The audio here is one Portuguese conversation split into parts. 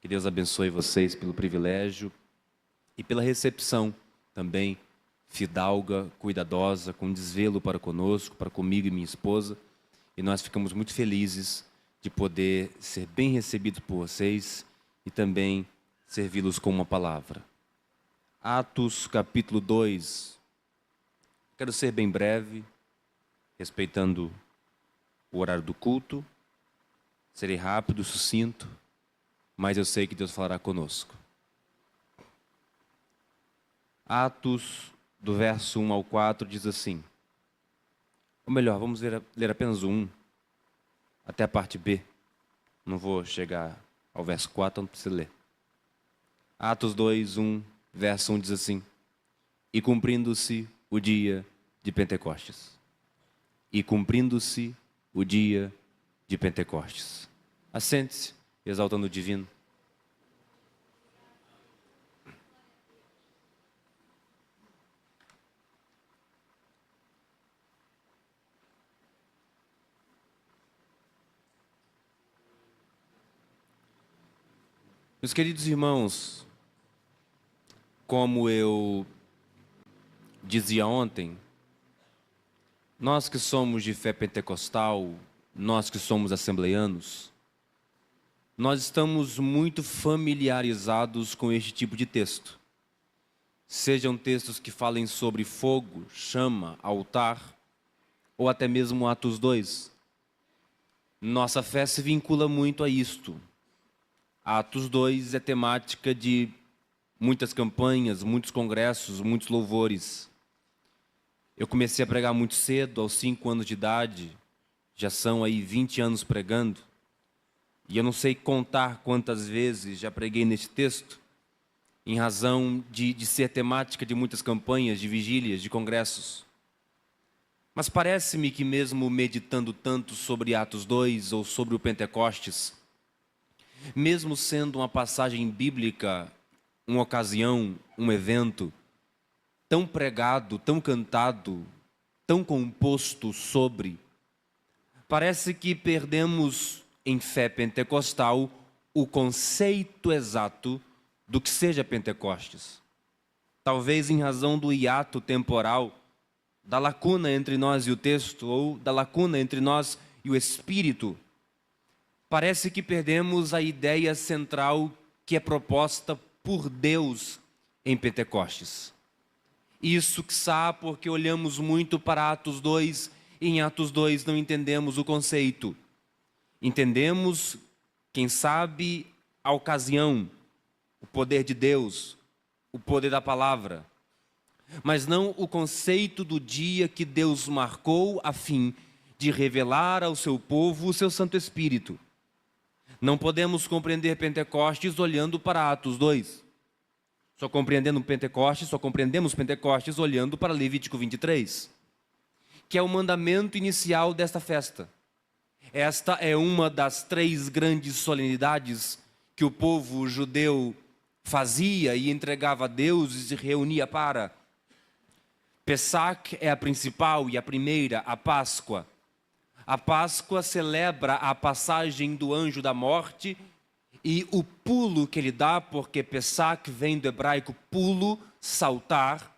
Que Deus abençoe vocês pelo privilégio e pela recepção também fidalga, cuidadosa, com desvelo para conosco, para comigo e minha esposa. E nós ficamos muito felizes de poder ser bem recebidos por vocês e também servi-los com uma palavra. Atos capítulo 2. Quero ser bem breve, respeitando o horário do culto. Serei rápido, sucinto, mas eu sei que Deus falará conosco. Atos, do verso 1 ao 4, diz assim. Ou melhor, vamos ler apenas o 1, até a parte B. Não vou chegar ao verso 4, não precisa ler. Atos 2, 1, verso 1 diz assim. E cumprindo-se o dia de Pentecostes. E cumprindo-se o dia de Pentecostes. Assente-se, exaltando o divino. Meus queridos irmãos, como eu dizia ontem, nós que somos de fé pentecostal, nós que somos assembleianos, nós estamos muito familiarizados com este tipo de texto. Sejam textos que falem sobre fogo, chama, altar, ou até mesmo Atos 2. Nossa fé se vincula muito a isto. Atos 2 é temática de muitas campanhas, muitos congressos, muitos louvores. Eu comecei a pregar muito cedo, aos 5 anos de idade. Já são aí 20 anos pregando. E eu não sei contar quantas vezes já preguei neste texto, em razão de ser temática de muitas campanhas, de vigílias, de congressos. Mas parece-me que mesmo meditando tanto sobre Atos 2 ou sobre o Pentecostes, mesmo sendo uma passagem bíblica, uma ocasião, um evento, tão pregado, tão cantado, tão composto sobre, parece que perdemos em fé pentecostal o conceito exato do que seja Pentecostes. Talvez em razão do hiato temporal, da lacuna entre nós e o texto, ou da lacuna entre nós e o Espírito, parece que perdemos a ideia central que é proposta por Deus em Pentecostes. Isso quiçá porque olhamos muito para Atos 2 e em Atos 2 não entendemos o conceito. Entendemos, quem sabe, a ocasião, o poder de Deus, o poder da palavra, mas não o conceito do dia que Deus marcou a fim de revelar ao seu povo o seu Santo Espírito. Não podemos compreender Pentecostes olhando para Atos 2. Só compreendemos Pentecostes olhando para Levítico 23, que é o mandamento inicial desta festa. Esta é uma das 3 grandes solenidades que o povo judeu fazia e entregava a Deus e se reunia para. Pessach é a principal e a primeira, a Páscoa. A Páscoa celebra a passagem do anjo da morte e o pulo que ele dá, porque Pessach vem do hebraico pulo, saltar,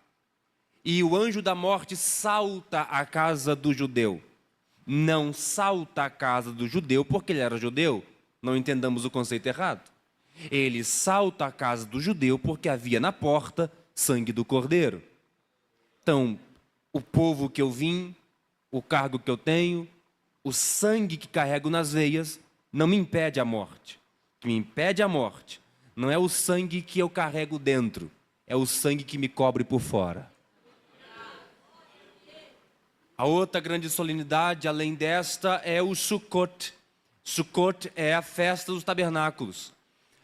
e o anjo da morte salta à casa do judeu. Não salta à casa do judeu porque ele era judeu, não entendamos o conceito errado. Ele salta à casa do judeu porque havia na porta sangue do cordeiro. Então, o povo que eu vim, o cargo que eu tenho, o sangue que carrego nas veias, não me impede a morte. O que me impede a morte não é o sangue que eu carrego dentro, é o sangue que me cobre por fora. A outra grande solenidade, além desta, é o Sukkot. Sukkot é a festa dos tabernáculos,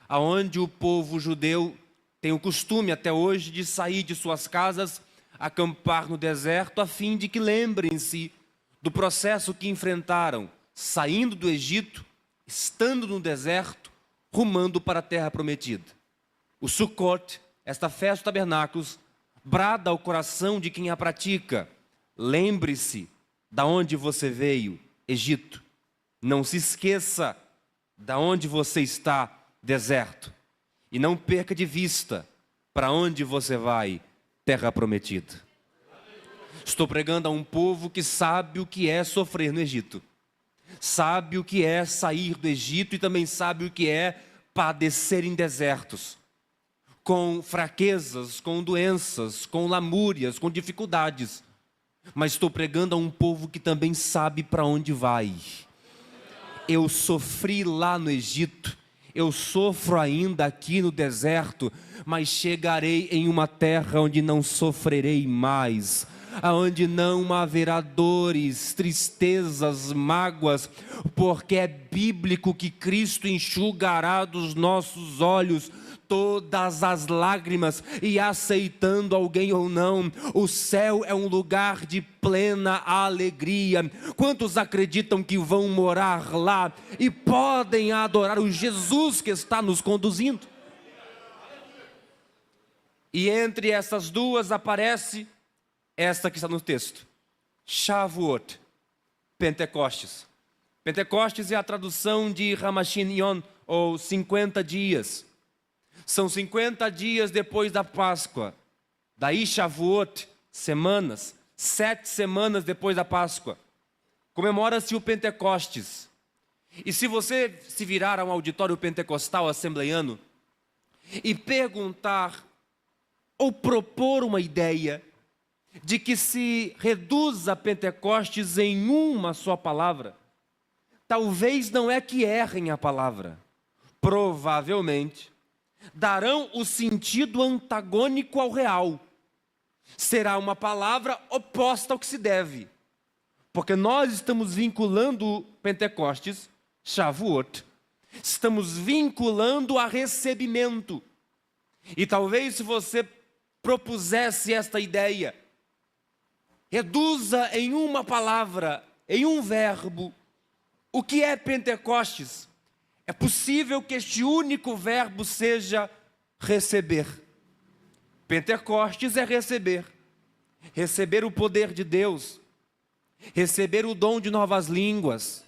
aonde o povo judeu tem o costume até hoje de sair de suas casas, acampar no deserto, a fim de que lembrem-se do processo que enfrentaram, saindo do Egito, estando no deserto, rumando para a terra prometida. O Sukkot, esta festa dos tabernáculos, brada ao coração de quem a pratica. Lembre-se da onde você veio, Egito. Não se esqueça da onde você está, deserto. E não perca de vista para onde você vai, terra prometida. Estou pregando a um povo que sabe o que é sofrer no Egito. Sabe o que é sair do Egito e também sabe o que é padecer em desertos. Com fraquezas, com doenças, com lamúrias, com dificuldades. Mas estou pregando a um povo que também sabe para onde vai. Eu sofri lá no Egito, eu sofro ainda aqui no deserto, mas chegarei em uma terra onde não sofrerei mais, aonde não haverá dores, tristezas, mágoas, porque é bíblico que Cristo enxugará dos nossos olhos todas as lágrimas, e aceitando alguém ou não, o céu é um lugar de plena alegria. Quantos acreditam que vão morar lá e podem adorar o Jesus que está nos conduzindo? E entre essas duas aparece esta que está no texto, Shavuot, Pentecostes. Pentecostes é a tradução de Hamashim Yom, ou 50 dias. São 50 dias depois da Páscoa. Daí Shavuot, semanas, 7 semanas depois da Páscoa. Comemora-se o Pentecostes. E se você se virar a um auditório pentecostal assembleiano e perguntar ou propor uma ideia de que se reduza Pentecostes em uma só palavra, talvez não é que errem a palavra. Provavelmente darão o sentido antagônico ao real. Será uma palavra oposta ao que se deve. Porque nós estamos vinculando Pentecostes, Shavuot, estamos vinculando a recebimento. E talvez se você propusesse esta ideia, reduza em uma palavra, em um verbo, o que é Pentecostes? É possível que este único verbo seja receber. Pentecostes é receber. Receber o poder de Deus. Receber o dom de novas línguas.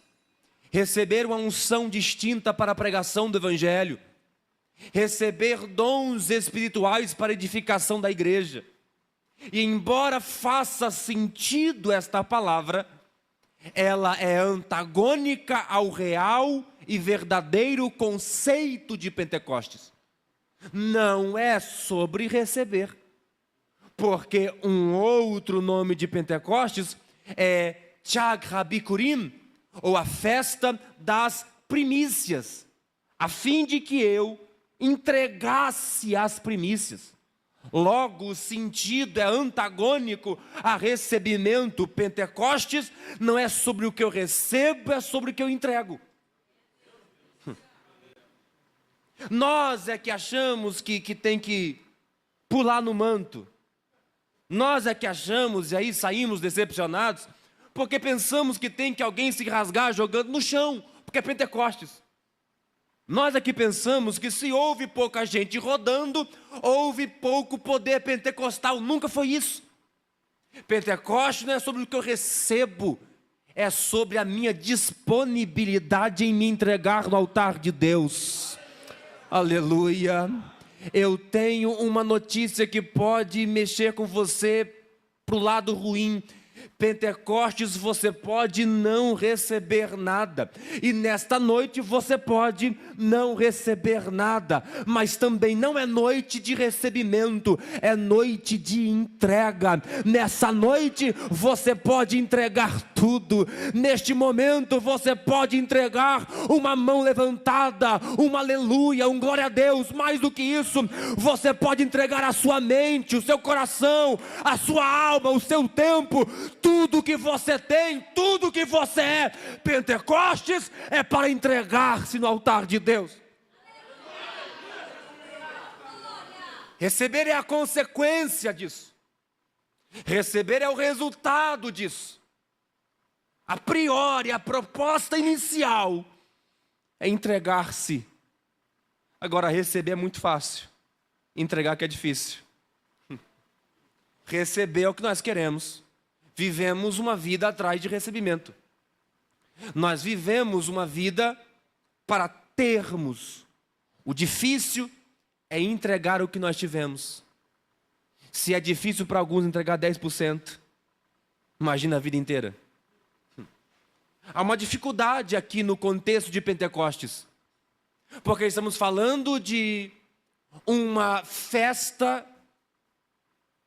Receber uma unção distinta para a pregação do Evangelho. Receber dons espirituais para a edificação da igreja. E embora faça sentido esta palavra, ela é antagônica ao real e verdadeiro conceito de Pentecostes. Não é sobre receber, porque um outro nome de Pentecostes é Chag HaBikurim, ou a festa das primícias, a fim de que eu entregasse as primícias. Logo, o sentido é antagônico a recebimento. Pentecostes não é sobre o que eu recebo, é sobre o que eu entrego. Nós é que achamos que tem que pular no manto. Nós é que achamos, e aí saímos decepcionados, porque pensamos que tem que alguém se rasgar jogando no chão, porque é Pentecostes. Nós aqui pensamos que se houve pouca gente rodando, houve pouco poder pentecostal. Nunca foi isso. Pentecostes não é sobre o que eu recebo, é sobre a minha disponibilidade em me entregar no altar de Deus. Aleluia. Eu tenho uma notícia que pode mexer com você para o lado ruim. Pentecostes você pode não receber nada, e nesta noite você pode não receber nada, mas também não é noite de recebimento, é noite de entrega. Nessa noite você pode entregar tudo. Neste momento você pode entregar uma mão levantada, um aleluia, um glória a Deus. Mais do que isso, você pode entregar a sua mente, o seu coração, a sua alma, o seu tempo, tudo que você tem, tudo que você é. Pentecostes é para entregar-se no altar de Deus. Receber é a consequência disso. Receber é o resultado disso. A priori, a proposta inicial é entregar-se. Agora, receber é muito fácil. Entregar que é difícil. Receber é o que nós queremos. Vivemos uma vida atrás de recebimento. Nós vivemos uma vida para termos O difícil é entregar o que nós tivemos. Se é difícil para alguns entregar 10%, imagina a vida inteira. Há uma dificuldade aqui no contexto de Pentecostes, porque estamos falando de uma festa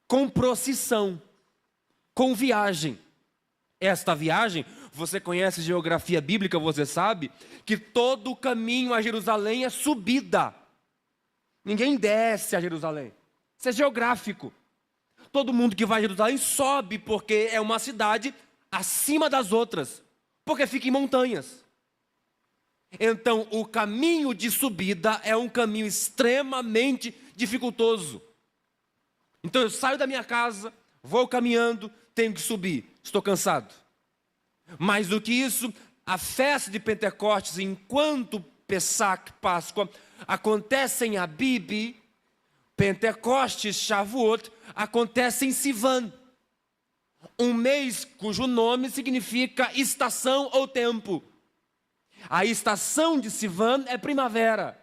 com procissão, com viagem. Esta viagem, você conhece geografia bíblica, você sabe que todo o caminho a Jerusalém é subida. Ninguém desce a Jerusalém. Isso é geográfico. Todo mundo que vai a Jerusalém sobe, porque é uma cidade acima das outras, porque fica em montanhas. Então, o caminho de subida é um caminho extremamente dificultoso. Então, eu saio da minha casa, vou caminhando, tenho que subir, estou cansado. Mais do que isso, a festa de Pentecostes, enquanto Pessach, Páscoa, acontece em Abib, Pentecostes, Shavuot, acontece em Sivan, um mês cujo nome significa estação ou tempo. A estação de Sivan é primavera.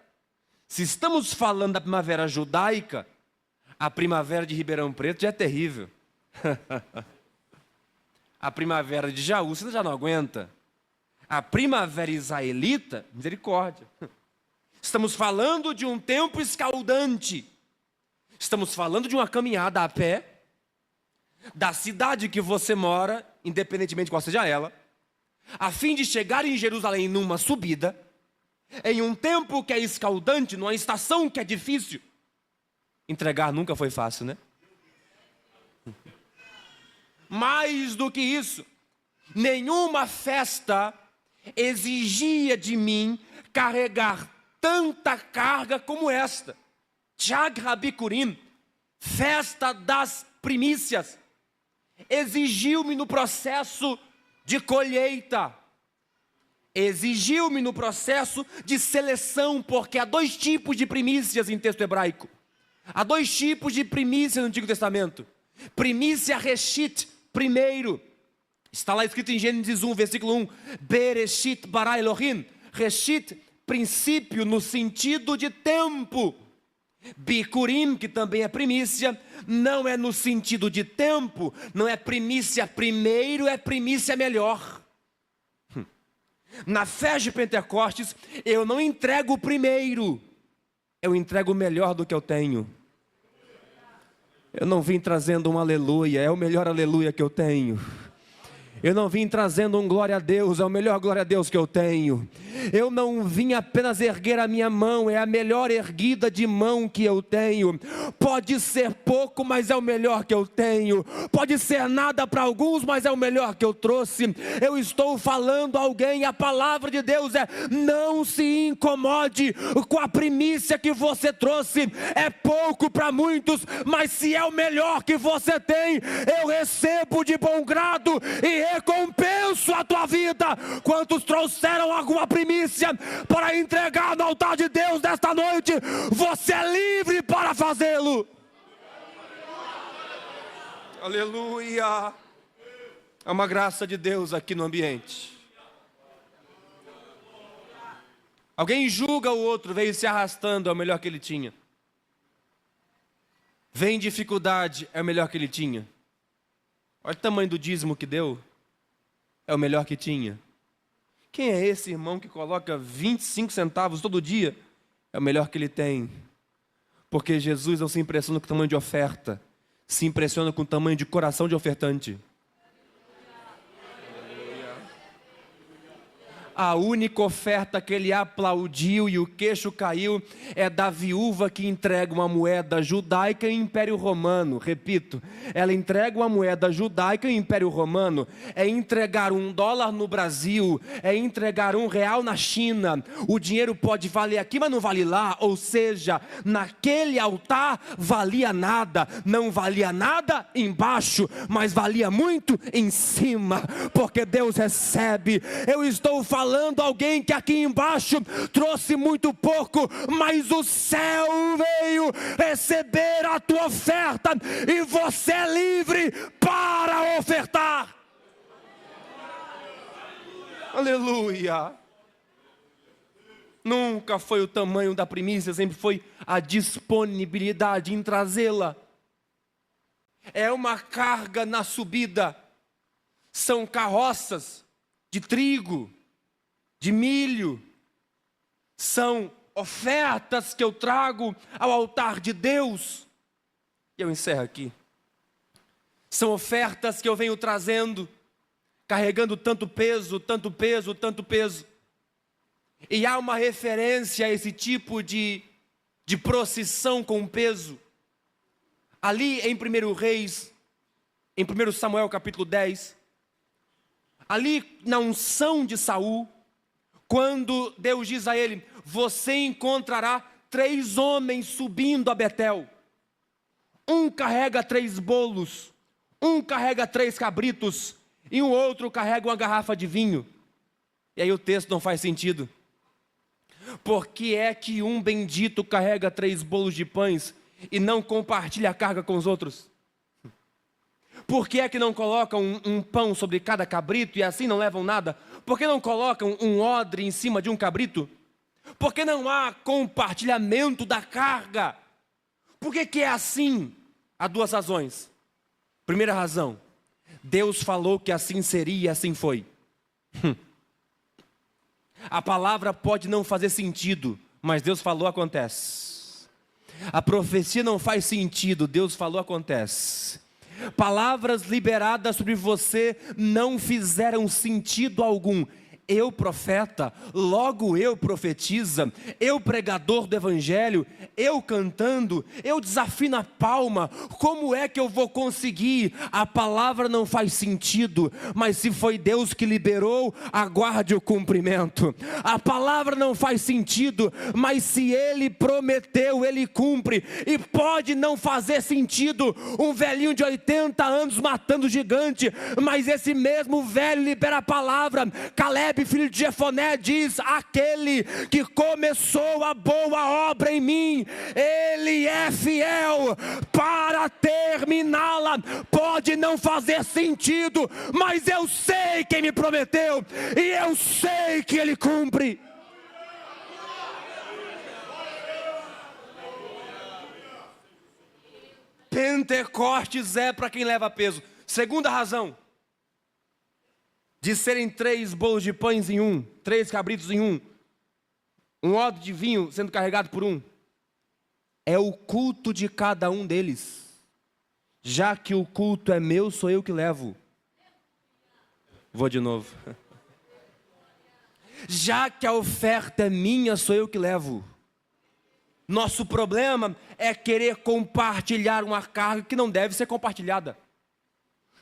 Se estamos falando da primavera judaica, a primavera de Ribeirão Preto já é terrível. A primavera de Jaú você já não aguenta. A primavera israelita, misericórdia. Estamos falando de um tempo escaldante. Estamos falando de uma caminhada a pé, da cidade que você mora, independentemente de qual seja ela, a fim de chegar em Jerusalém numa subida, em um tempo que é escaldante, numa estação que é difícil. Entregar nunca foi fácil, né? Mais do que isso, nenhuma festa exigia de mim carregar tanta carga como esta. Chag Rabikurim, festa das primícias, exigiu-me no processo de colheita, exigiu-me no processo de seleção, porque há dois tipos de primícias em texto hebraico. Há dois tipos de primícias no Antigo Testamento. Primícia Reshit, primeiro. Está lá escrito em Gênesis 1, versículo 1. Bereshit bara Elohim. Reshit, princípio no sentido de tempo. Bikurim, que também é primícia, não é no sentido de tempo, não é primícia primeiro, é primícia melhor. Na festa de Pentecostes, eu não entrego o primeiro, eu entrego o melhor do que eu tenho. Eu não vim trazendo um aleluia, é o melhor aleluia que eu tenho. Eu não vim trazendo um glória a Deus, é o melhor glória a Deus que eu tenho. Eu não vim apenas erguer a minha mão, é a melhor erguida de mão que eu tenho. Pode ser pouco, mas é o melhor que eu tenho. Pode ser nada para alguns, mas é o melhor que eu trouxe. Eu estou falando a alguém, a palavra de Deus é: não se incomode com a primícia que você trouxe. É pouco para muitos, mas se é o melhor que você tem, eu recebo de bom grado e recompenso a tua vida. Quantos trouxeram alguma primícia para entregar no altar de Deus nesta noite? Você é livre para fazê-lo. Aleluia. É uma graça de Deus aqui no ambiente. Alguém julga o outro, veio se arrastando, é o melhor que ele tinha. Vem em dificuldade, é o melhor que ele tinha. Olha o tamanho do dízimo que deu. É o melhor que tinha. Quem é esse irmão que coloca 25 centavos todo dia? É o melhor que ele tem. Porque Jesus não se impressiona com o tamanho de oferta, se impressiona com o tamanho de coração de ofertante. A única oferta que ele aplaudiu e o queixo caiu é da viúva que entrega uma moeda judaica em Império Romano. Repito, ela entrega uma moeda judaica em Império Romano. É entregar $1 no Brasil, é entregar R$1 na China. O dinheiro pode valer aqui, mas não vale lá. Ou seja, naquele altar valia nada. Não valia nada embaixo, mas valia muito em cima. Porque Deus recebe. Eu estou falando a alguém que aqui embaixo trouxe muito pouco, mas o céu veio receber a tua oferta e você é livre para ofertar. Aleluia. Nunca foi o tamanho da primícia, sempre foi a disponibilidade em trazê-la. É uma carga na subida. São carroças de trigo, de milho. São ofertas que eu trago ao altar de Deus. E eu encerro aqui. São ofertas que eu venho trazendo, carregando tanto peso, tanto peso, tanto peso. E há uma referência a esse tipo de procissão com peso. Ali em 1 Reis, em 1 Samuel capítulo 10, ali na unção de Saul, quando Deus diz a ele: você encontrará 3 homens subindo a Betel. Um carrega 3 bolos, um carrega 3 cabritos, e o outro carrega uma garrafa de vinho. E aí o texto não faz sentido. Por que é que um bendito carrega 3 bolos de pães e não compartilha a carga com os outros? Por que é que não colocam um pão sobre cada cabrito e assim não levam nada? Por que não colocam um odre em cima de um cabrito? Por que não há compartilhamento da carga? Por que é assim? Há 2 razões. Primeira razão: Deus falou que assim seria e assim foi. A palavra pode não fazer sentido, mas Deus falou, acontece. A profecia não faz sentido, Deus falou, acontece. Palavras liberadas sobre você não fizeram sentido algum. Eu profeta, logo eu profetiza, eu pregador do evangelho, eu cantando, eu desafino a palma. Como é que eu vou conseguir? A palavra não faz sentido, mas se foi Deus que liberou, aguarde o cumprimento. A palavra não faz sentido, mas se Ele prometeu, Ele cumpre. E pode não fazer sentido um velhinho de 80 anos matando gigante, mas esse mesmo velho libera a palavra. Caleb, filho de Jefoné, diz: aquele que começou a boa obra em mim, ele é fiel para terminá-la. Pode não fazer sentido, mas eu sei quem me prometeu e eu sei que ele cumpre. Pentecostes é para quem leva peso. Segunda razão de serem 3 bolos de pães em um, 3 cabritos em um odre de vinho sendo carregado por um, é o culto de cada um deles. Já que o culto é meu, sou eu que levo. Vou de novo. Já que a oferta é minha, sou eu que levo. Nosso problema é querer compartilhar uma carga que não deve ser compartilhada.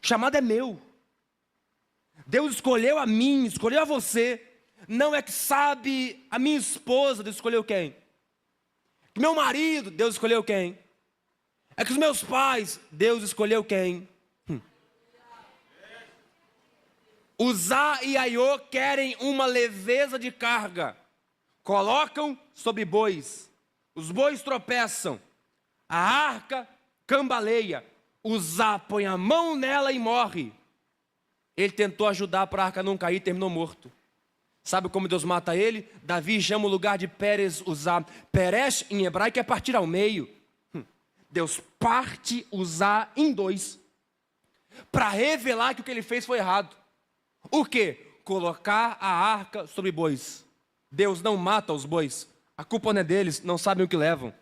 O chamado é meu. Deus escolheu a mim, escolheu a você. Não é que sabe a minha esposa, Deus escolheu quem? Meu marido, Deus escolheu quem? É que os meus pais, Deus escolheu quem? Uzá e Aiô querem uma leveza de carga. Colocam sobre bois. Os bois tropeçam. A arca cambaleia. Uzá põe a mão nela e morre. Ele tentou ajudar para a arca não cair e terminou morto. Sabe como Deus mata ele? Davi chama o lugar de Pérez Uzá. Peresh em hebraico é partir ao meio. Deus parte Uzá em 2. Para revelar que o que ele fez foi errado. O quê? Colocar a arca sobre bois. Deus não mata os bois. A culpa não é deles, não sabem o que levam.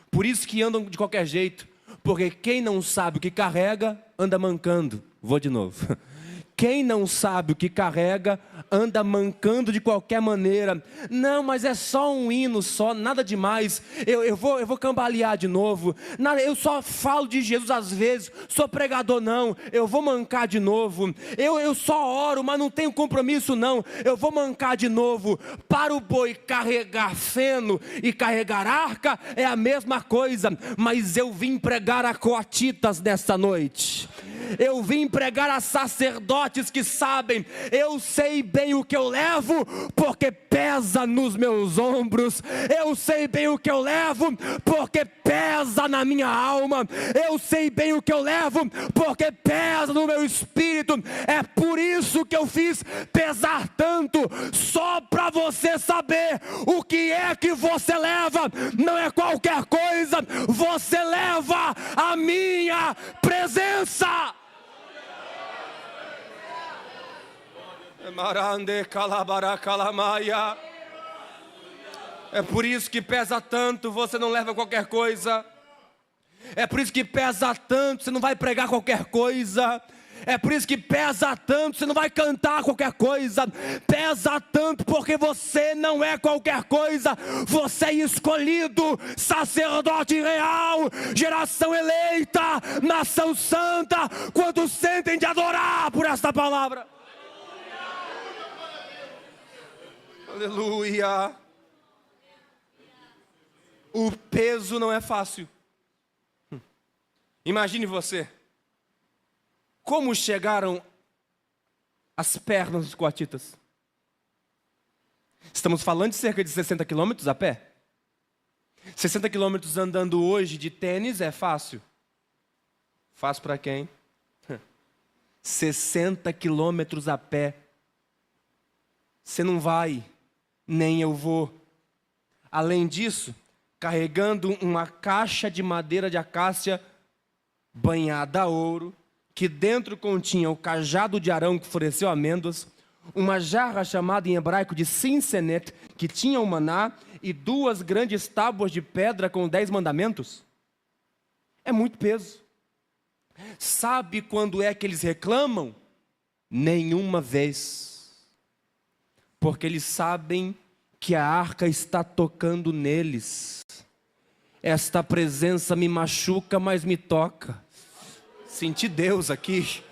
Por isso que andam de qualquer jeito. Porque quem não sabe o que carrega, anda mancando. Vou de novo. Quem não sabe o que carrega, anda mancando de qualquer maneira. Não, mas é só um hino, só, nada demais. Eu vou cambalear de novo. Nada, eu só falo de Jesus às vezes. Sou pregador não, eu vou mancar de novo. Eu só oro, mas não tenho compromisso não. Eu vou mancar de novo. Para o boi carregar feno e carregar arca é a mesma coisa. Mas eu vim pregar a coatitas nesta noite. Eu vim pregar a sacerdotes que sabem, eu sei bem o que eu levo, porque pesa nos meus ombros. Eu sei bem o que eu levo, porque pesa na minha alma. Eu sei bem o que eu levo, porque pesa no meu espírito. É por isso que eu fiz pesar tanto, só para você saber o que é que você leva. Não é qualquer coisa, você leva a minha presença. É por isso que pesa tanto, você não leva qualquer coisa. É por isso que pesa tanto, você não vai pregar qualquer coisa. É por isso que pesa tanto, você não vai cantar qualquer coisa. Pesa tanto porque você não é qualquer coisa. Você é escolhido, sacerdote real, geração eleita, nação santa. Quantos sentem de adorar por esta palavra? Aleluia. O peso não é fácil. Imagine você. Como chegaram as pernas dos coatitas? Estamos falando de cerca de 60 quilômetros a pé. 60 quilômetros andando hoje de tênis é fácil. Fácil para quem? 60 quilômetros a pé. Você não vai, nem eu vou. Além disso, carregando uma caixa de madeira de acácia banhada a ouro, que dentro continha o cajado de Arão que floresceu amêndoas, uma jarra chamada em hebraico de sinsenet, que tinha o maná, e 2 grandes tábuas de pedra com 10 mandamentos. É muito peso. Sabe quando é que eles reclamam? Nenhuma vez. Porque eles sabem que a arca está tocando neles. Esta presença me machuca, mas me toca. Senti Deus aqui.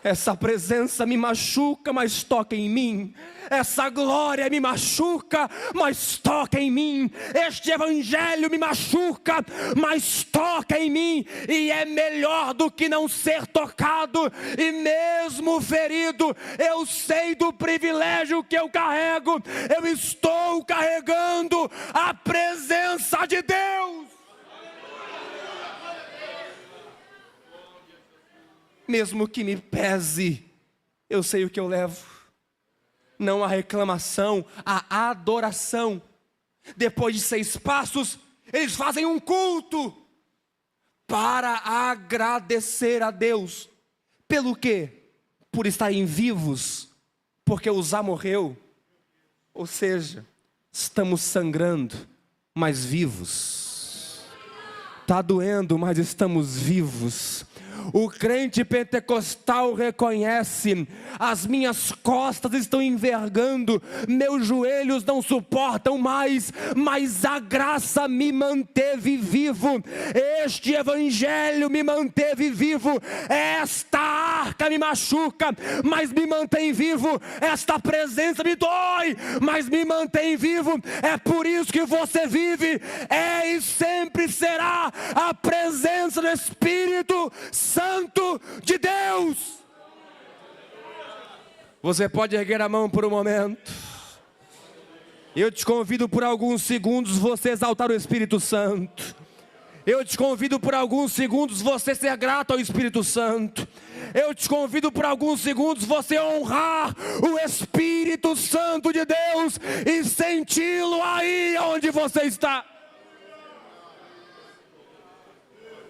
Essa presença me machuca, mas toca em mim. Essa glória me machuca, mas toca em mim. Este evangelho me machuca, mas toca em mim. E é melhor do que não ser tocado. E mesmo ferido, eu sei do privilégio que eu carrego. Eu estou carregando a presença de Deus. Mesmo que me pese, eu sei o que eu levo. Não a reclamação, a adoração. Depois de 6 passos, eles fazem um culto para agradecer a Deus. Pelo quê? Por estarem vivos, porque Uzá morreu. Ou seja, estamos sangrando, mas vivos. Está doendo, mas estamos vivos. O crente pentecostal reconhece: as minhas costas estão envergando, meus joelhos não suportam mais, mas a graça me manteve vivo, este evangelho me manteve vivo, esta arca me machuca, mas me mantém vivo, esta presença me dói, mas me mantém vivo. É por isso que você vive, é e sempre será a presença do Espírito Santo de Deus. Você pode erguer a mão por um momento. Eu te convido por alguns segundos você exaltar o Espírito Santo. Eu te convido por alguns segundos você ser grato ao Espírito Santo. Eu te convido por alguns segundos você honrar o Espírito Santo de Deus e senti-lo aí onde você está.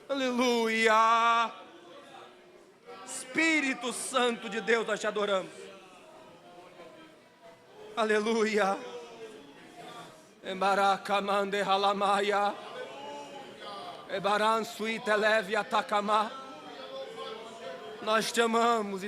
Aleluia. Espírito Santo de Deus, nós te adoramos. Aleluia. Embarakamande halamaya. Ebaran suite leve atacama. Nós te amamos,